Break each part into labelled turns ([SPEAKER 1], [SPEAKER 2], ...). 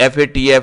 [SPEAKER 1] FATF,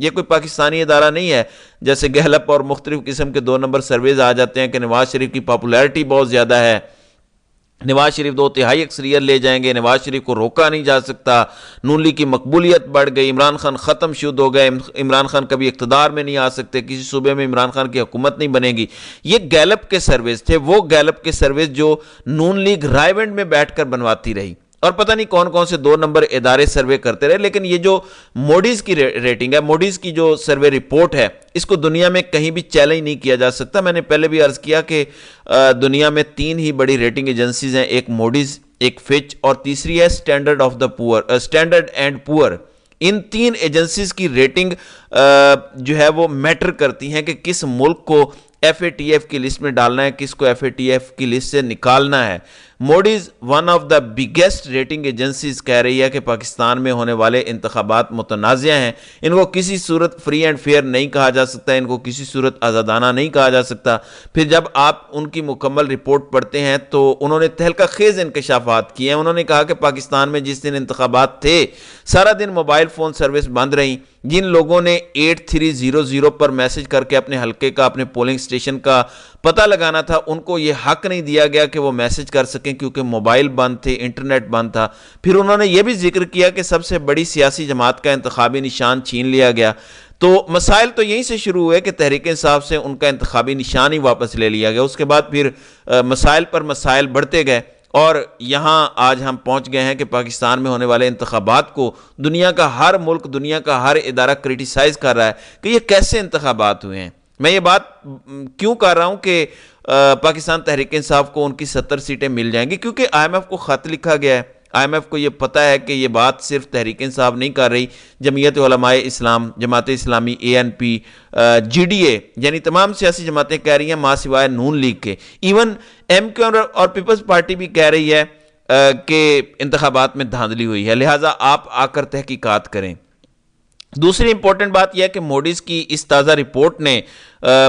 [SPEAKER 1] یہ کوئی پاکستانی ادارہ نہیں ہے جیسے گیلپ اور مختلف قسم کے 2 نمبر سرویز آ جاتے ہیں کہ نواز شریف کی پاپولیرٹی بہت زیادہ ہے، نواز شریف 2/3 اکثریت لے جائیں گے، نواز شریف کو روکا نہیں جا سکتا، نون لیگ کی مقبولیت بڑھ گئی، عمران خان ختم شد ہو گئے، عمران خان کبھی اقتدار میں نہیں آ سکتے، کسی صوبے میں عمران خان کی حکومت نہیں بنے گی۔ یہ گیلپ کے سرویز تھے، وہ گیلپ کے سرویز جو نون لیگ رائے ونڈ میں بیٹھ کر بنواتی رہی، اور پتہ نہیں کون کون سے 2 نمبر ادارے سروے کرتے رہے، لیکن یہ جو موڈیز کی ریٹنگ ہے، موڈیز کی جو سروے رپورٹ ہے، اس کو دنیا میں کہیں بھی چیلنج نہیں کیا جا سکتا۔ میں نے پہلے بھی عرض کیا کہ دنیا میں 3 ہی بڑی ریٹنگ ایجنسیز ہیں، ایک موڈیز، ایک فچ، اور تیسری ہے اسٹینڈرڈ اینڈ پور۔ ان 3 ایجنسیز کی ریٹنگ جو ہے وہ میٹر کرتی ہیں کہ کس ملک کو FATF کی لسٹ میں ڈالنا ہے، کس کو FATF کی لسٹ سے نکالنا ہے۔ Moody's one of the biggest rating agencies کہہ رہی ہے کہ پاکستان میں ہونے والے انتخابات متنازع ہیں، ان کو کسی صورت فری اینڈ فیئر نہیں کہا جا سکتا، ان کو کسی صورت آزادانہ نہیں کہا جا سکتا۔ پھر جب آپ ان کی مکمل رپورٹ پڑھتے ہیں تو انہوں نے تہلکہ خیز انکشافات کیے ہیں۔ انہوں نے کہا کہ پاکستان میں جس دن انتخابات تھے سارا دن موبائل فون سروس بند رہیں، جن لوگوں نے 8300 پر میسج کر کے اپنے حلقے کا، اپنے پولنگ سٹیشن کا پتہ لگانا تھا، ان کو یہ حق نہیں دیا گیا کہ وہ میسج کر سکیں کیونکہ موبائل بند تھے، انٹرنیٹ بند تھا۔ پھر انہوں نے یہ بھی ذکر کیا کہ سب سے بڑی سیاسی جماعت کا انتخابی نشان چھین لیا گیا۔ تو مسائل تو یہیں سے شروع ہوئے کہ تحریک انصاف سے ان کا انتخابی نشان ہی واپس لے لیا گیا، اس کے بعد پھر مسائل پر مسائل بڑھتے گئے، اور یہاں آج ہم پہنچ گئے ہیں کہ پاکستان میں ہونے والے انتخابات کو دنیا کا ہر ملک، دنیا کا ہر ادارہ کرٹیسائز کر رہا ہے کہ یہ کیسے انتخابات ہوئے ہیں۔ میں یہ بات کیوں کر رہا ہوں کہ پاکستان تحریک انصاف کو ان کی 70 سیٹیں مل جائیں گی، کیونکہ IMF کو خط لکھا گیا ہے۔ IMF کو یہ پتہ ہے کہ یہ بات صرف تحریک انصاف نہیں کر رہی، جمعیت علماء اسلام، جماعت اسلامی، ANP، GDA، یعنی تمام سیاسی جماعتیں کہہ رہی ہیں ماں سوائے نون لیگ کے، ایون MQ اور پیپلز پارٹی بھی کہہ رہی ہے کہ انتخابات میں دھاندلی ہوئی ہے، لہٰذا آپ آ کر تحقیقات کریں۔ دوسری امپورٹنٹ بات یہ ہے کہ موڈیز کی اس تازہ رپورٹ نے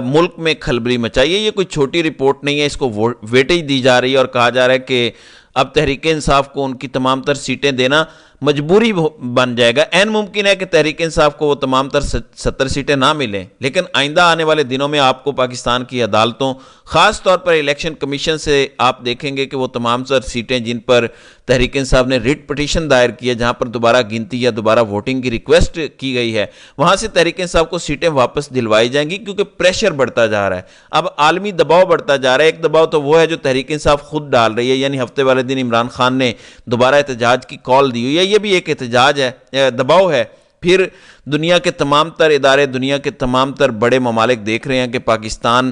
[SPEAKER 1] ملک میں کھلبلی مچائی ہے۔ یہ کوئی چھوٹی رپورٹ نہیں ہے، اس کو ویٹیج دی جا رہی ہے اور کہا جا رہا ہے کہ اب تحریک انصاف کو ان کی تمام تر سیٹیں دینا مجبوری بن جائے گا۔ عین ممکن ہے کہ تحریک انصاف کو وہ تمام تر 70 سیٹیں نہ ملیں، لیکن آئندہ آنے والے دنوں میں آپ کو پاکستان کی عدالتوں، خاص طور پر الیکشن کمیشن سے آپ دیکھیں گے کہ وہ تمام تر سیٹیں جن پر تحریک انصاف نے ریٹ پٹیشن دائر کی ہے، جہاں پر دوبارہ گنتی یا دوبارہ ووٹنگ کی ریکویسٹ کی گئی ہے، وہاں سے تحریک انصاف کو سیٹیں واپس دلوائی جائیں گی، کیونکہ پریشر بڑھتا جا رہا ہے، اب عالمی دباؤ بڑھتا جا رہا ہے۔ ایک دباؤ تو وہ ہے جو تحریک انصاف خود ڈال رہی ہے، یعنی ہفتے والے دن عمران خان نے دوبارہ احتجاج کی کال دی ہوئی ہے، یہ بھی ایک احتجاج ہے، دباؤ ہے۔ پھر دنیا کے تمام تر ادارے، دنیا کے تمام تر بڑے ممالک دیکھ رہے ہیں کہ پاکستان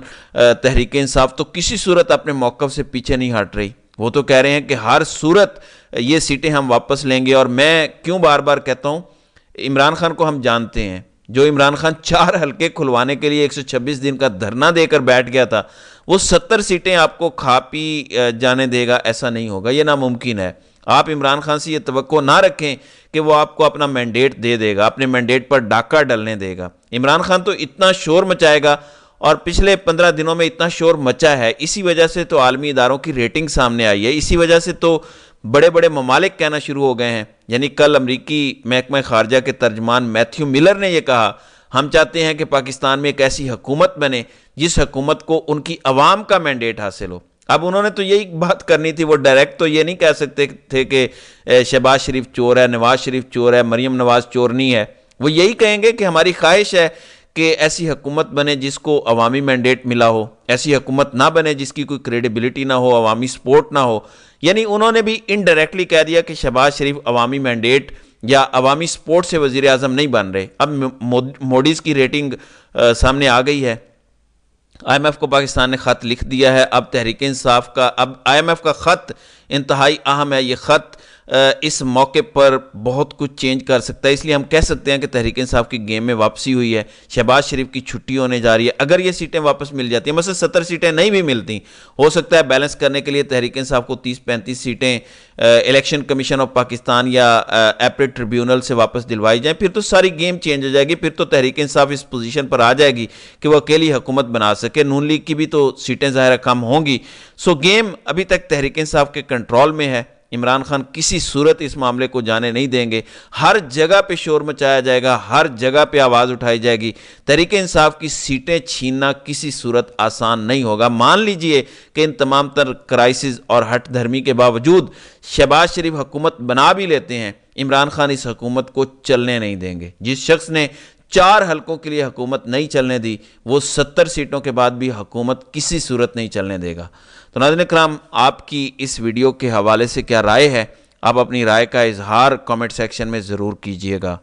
[SPEAKER 1] تحریک انصاف تو کسی صورت اپنے موقف سے پیچھے نہیں ہٹ رہی، وہ تو کہہ رہے ہیں کہ ہر صورت یہ سیٹیں ہم واپس لیں گے۔ اور میں کیوں بار بار کہتا ہوں، عمران خان کو ہم جانتے ہیں، جو عمران خان 4 حلقے کھلوانے کے لیے 126 دن کا دھرنا دے کر بیٹھ گیا تھا، وہ 70 سیٹیں آپ کو کھا پی جانے دے گا، ایسا نہیں ہوگا، یہ ناممکن ہے۔ آپ عمران خان سے یہ توقع نہ رکھیں کہ وہ آپ کو اپنا مینڈیٹ دے دے گا، اپنے مینڈیٹ پر ڈاکہ ڈلنے دے گا۔ عمران خان تو اتنا شور مچائے گا، اور پچھلے 15 دنوں میں اتنا شور مچا ہے، اسی وجہ سے تو عالمی اداروں کی ریٹنگ سامنے آئی ہے، اسی وجہ سے تو بڑے بڑے ممالک کہنا شروع ہو گئے ہیں۔ یعنی کل امریکی محکمہ خارجہ کے ترجمان میتھیو ملر نے یہ کہا، ہم چاہتے ہیں کہ پاکستان میں ایک ایسی حکومت بنے جس حکومت کو ان کی عوام کا مینڈیٹ حاصل ہو۔ اب انہوں نے تو یہی بات کرنی تھی، وہ ڈائریکٹ تو یہ نہیں کہہ سکتے تھے کہ شہباز شریف چور ہے، نواز شریف چور ہے، مریم نواز چور نہیں ہے۔ وہ یہی کہیں گے کہ ہماری خواہش ہے کہ ایسی حکومت بنے جس کو عوامی مینڈیٹ ملا ہو، ایسی حکومت نہ بنے جس کی کوئی کریڈیبلٹی نہ ہو، عوامی سپورٹ نہ ہو۔ یعنی انہوں نے بھی انڈائریکٹلی کہہ دیا کہ شہباز شریف عوامی مینڈیٹ یا عوامی سپورٹ سے وزیر اعظم نہیں بن رہے۔ اب موڈیز کی ریٹنگ سامنے آ گئی ہے، IMF کو پاکستان نے خط لکھ دیا ہے۔ اب تحریک انصاف کا، اب IMF کا خط انتہائی اہم ہے، یہ خط اس موقع پر بہت کچھ چینج کر سکتا ہے، اس لیے ہم کہہ سکتے ہیں کہ تحریک انصاف کی گیم میں واپسی ہوئی ہے۔ شہباز شریف کی چھٹی ہونے جا رہی ہے، اگر یہ سیٹیں واپس مل جاتی ہیں، مثلا 70 سیٹیں نہیں بھی ملتی، ہو سکتا ہے بیلنس کرنے کے لیے تحریک انصاف کو 30-35 سیٹیں الیکشن کمیشن آف پاکستان یا ایپریٹ ٹریبیونل سے واپس دلوائی جائیں، پھر تو ساری گیم چینج ہو جائے گی، پھر تو تحریک انصاف اس پوزیشن پر آ جائے گی کہ وہ اکیلی حکومت بنا سکے، نون لیگ کی بھی تو سیٹیں ظاہر کم ہوں گی۔ سو گیم ابھی تک تحریک انصاف کے کنٹرول میں ہے، عمران خان کسی صورت اس معاملے کو جانے نہیں دیں گے۔ ہر جگہ پہ شور مچایا جائے گا، ہر جگہ پہ آواز اٹھائی جائے گی۔ تحریک انصاف کی سیٹیں چھیننا کسی صورت آسان نہیں ہوگا۔ مان لیجئے کہ ان تمام تر کرائسز اور ہٹ دھرمی کے باوجود شہباز شریف حکومت بنا بھی لیتے ہیں، عمران خان اس حکومت کو چلنے نہیں دیں گے۔ جس شخص نے 4 حلقوں کے لیے حکومت نہیں چلنے دی، وہ 70 سیٹوں کے بعد بھی حکومت کسی صورت نہیں چلنے دے گا۔ تو ناظرین کرام، آپ کی اس ویڈیو کے حوالے سے کیا رائے ہے؟ آپ اپنی رائے کا اظہار کامنٹ سیکشن میں ضرور کیجئے گا۔